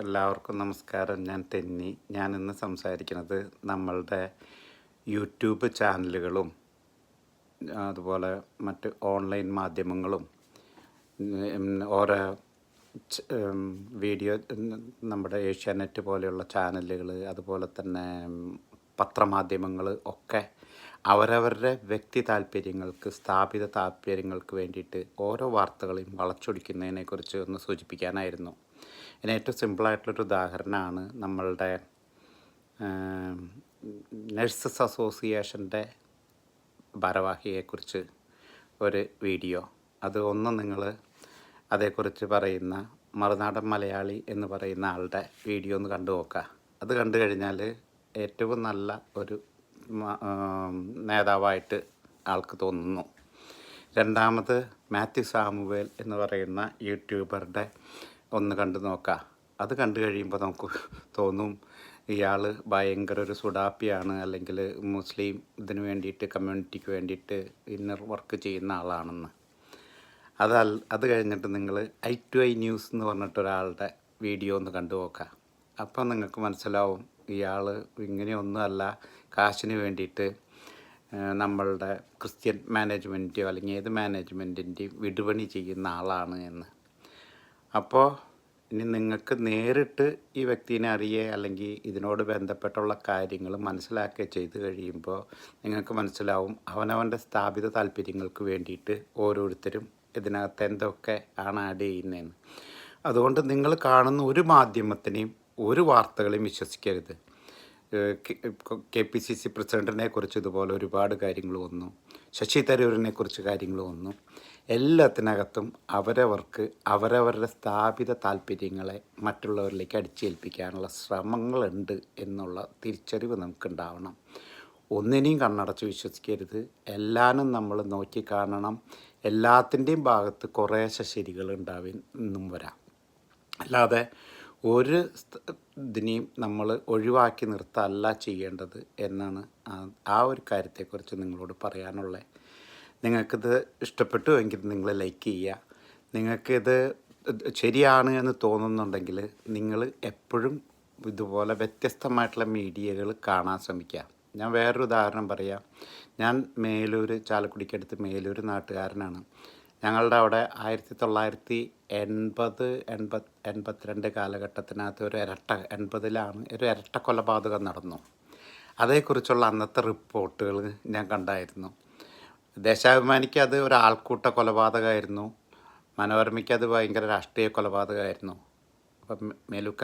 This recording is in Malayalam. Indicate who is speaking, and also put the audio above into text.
Speaker 1: എല്ലാവർക്കും നമസ്കാരം. ഞാൻ തെന്നി. ഞാനിന്ന് സംസാരിക്കുന്നത് നമ്മളുടെ യൂട്യൂബ് ചാനലുകളും അതുപോലെ മറ്റ് ഓൺലൈൻ മാധ്യമങ്ങളും ഓരോ വീഡിയോ നമ്മുടെ ഏഷ്യാനെറ്റ് പോലെയുള്ള ചാനലുകൾ, അതുപോലെ തന്നെ പത്രമാധ്യമങ്ങൾ ഒക്കെ അവരവരുടെ വ്യക്തി താല്പര്യങ്ങൾക്ക്, സ്ഥാപിത താല്പര്യങ്ങൾക്ക് വേണ്ടിയിട്ട് ഓരോ വാർത്തകളെയും വളച്ചൊടിക്കുന്നതിനെക്കുറിച്ച് ഒന്ന് സൂചിപ്പിക്കാനായിരുന്നു. ഇതിന് ഏറ്റവും സിമ്പിളായിട്ടുള്ളൊരു ഉദാഹരണമാണ് നമ്മളുടെ നഴ്സസ് അസോസിയേഷൻ്റെ ഭാരവാഹിയെക്കുറിച്ച് ഒരു വീഡിയോ. അത് ഒന്ന് നിങ്ങൾ അതേക്കുറിച്ച് പറയുന്ന മറുനാടൻ മലയാളി എന്ന് പറയുന്ന ആളുടെ വീഡിയോ ഒന്ന് കണ്ടു നോക്കുക. അത് കണ്ടു കഴിഞ്ഞാൽ ഏറ്റവും നല്ല ഒരു നേതാവായിട്ട് ആൾക്ക് തോന്നുന്നു. രണ്ടാമത് മാത്യു സാമുവേൽ എന്ന് പറയുന്ന യൂട്യൂബറുടെ ഒന്ന് കണ്ടു നോക്കുക. അത് കണ്ടു കഴിയുമ്പോൾ നമുക്ക് തോന്നും ഇയാൾ ഭയങ്കര ഒരു സുഡാപ്പിയാണ്, അല്ലെങ്കിൽ മുസ്ലിം ഇതിന് വേണ്ടിയിട്ട്, കമ്മ്യൂണിറ്റിക്ക് വേണ്ടിയിട്ട് ഇന്നർ വർക്ക് ചെയ്യുന്ന ആളാണെന്ന്. അത് കഴിഞ്ഞിട്ട് നിങ്ങൾ i2i ന്യൂസ് എന്ന് പറഞ്ഞിട്ടൊരാളുടെ വീഡിയോ ഒന്ന് കണ്ടു നോക്കുക. അപ്പോൾ നിങ്ങൾക്ക് മനസ്സിലാവും ഇയാൾ ഇങ്ങനെയൊന്നുമല്ല കാശിന് വേണ്ടിയിട്ട് നമ്മളുടെ ക്രിസ്ത്യൻ മാനേജ്മെൻറ്റോ അല്ലെങ്കിൽ ഏത് മാനേജ്മെൻറ്റിൻ്റെയും വിടുപണി ചെയ്യുന്ന ആളാണ് എന്ന്. അപ്പോൾ ഇനി നിങ്ങൾക്ക് നേരിട്ട് ഈ വ്യക്തിനെ അറിയുക അല്ലെങ്കിൽ ഇതിനോട് ബന്ധപ്പെട്ടുള്ള കാര്യങ്ങൾ മനസ്സിലാക്കുക ചെയ്ത് കഴിയുമ്പോൾ നിങ്ങൾക്ക് മനസ്സിലാവും അവനവൻ്റെ സ്ഥാപിത താല്പര്യങ്ങൾക്ക് വേണ്ടിയിട്ട് ഓരോരുത്തരും ഇതിനകത്ത് എന്തൊക്കെ ആണ് ആഡ് ചെയ്യുന്നതെന്ന്. അതുകൊണ്ട് നിങ്ങൾ കാണുന്ന ഒരു മാധ്യമത്തിനെയും ഒരു വാർത്തകളെയും വിശ്വസിക്കരുത്. KPCC പ്രസിഡൻറ്റിനെ കുറിച്ച് ഇതുപോലെ ഒരുപാട് കാര്യങ്ങൾ വന്നു, ശശി തരൂരിനെ കുറിച്ച് കാര്യങ്ങൾ വന്നു. എല്ലാത്തിനകത്തും അവരവരുടെ സ്ഥാപിത താല്പര്യങ്ങളെ മറ്റുള്ളവരിലേക്ക് അടിച്ചേൽപ്പിക്കാനുള്ള ശ്രമങ്ങളുണ്ട് എന്നുള്ള തിരിച്ചറിവ് നമുക്കുണ്ടാവണം. ഒന്നിനെയും കണ്ണടച്ച് വിശ്വസിക്കരുത്. എല്ലാനും നമ്മൾ നോക്കിക്കാണണം. എല്ലാത്തിൻ്റെയും ഭാഗത്ത് കുറേശ്ശെ ശരികൾ ഉണ്ടാവുമെന്നും വരാം. അല്ലാതെ ഒരു ഇതിനെയും നമ്മൾ ഒഴിവാക്കി നിർത്തല്ല ചെയ്യേണ്ടത് എന്നാണ് ആ ഒരു കാര്യത്തെക്കുറിച്ച് നിങ്ങളോട് പറയാനുള്ളത്. നിങ്ങൾക്കിത് ഇഷ്ടപ്പെട്ടു എങ്കിൽ നിങ്ങൾ ലൈക്ക് ചെയ്യുക. നിങ്ങൾക്കിത് ശരിയാണ് എന്ന് തോന്നുന്നുണ്ടെങ്കിൽ നിങ്ങൾ എപ്പോഴും ഇതുപോലെ വ്യത്യസ്തമായിട്ടുള്ള മീഡിയകൾ കാണാൻ ശ്രമിക്കുക. ഞാൻ വേറൊരു ഉദാഹരണം പറയാം. ഞാൻ ചാലക്കുടിക്കടുത്ത് മേലൂർ നാട്ടുകാരനാണ്. ഞങ്ങളുടെ അവിടെ 1982 കാലഘട്ടത്തിനകത്ത് ഒരു ഇരട്ട കൊലപാതകം നടന്നു. അതേക്കുറിച്ചുള്ള അന്നത്തെ റിപ്പോർട്ടുകൾ ഞാൻ കണ്ടായിരുന്നു. ദേശാഭിമാനിക്ക് അത് ഒരു ആൾക്കൂട്ട കൊലപാതകമായിരുന്നു, മനോരമയ്ക്ക് അത് ഭയങ്കര രാഷ്ട്രീയ കൊലപാതകമായിരുന്നു. അപ്പം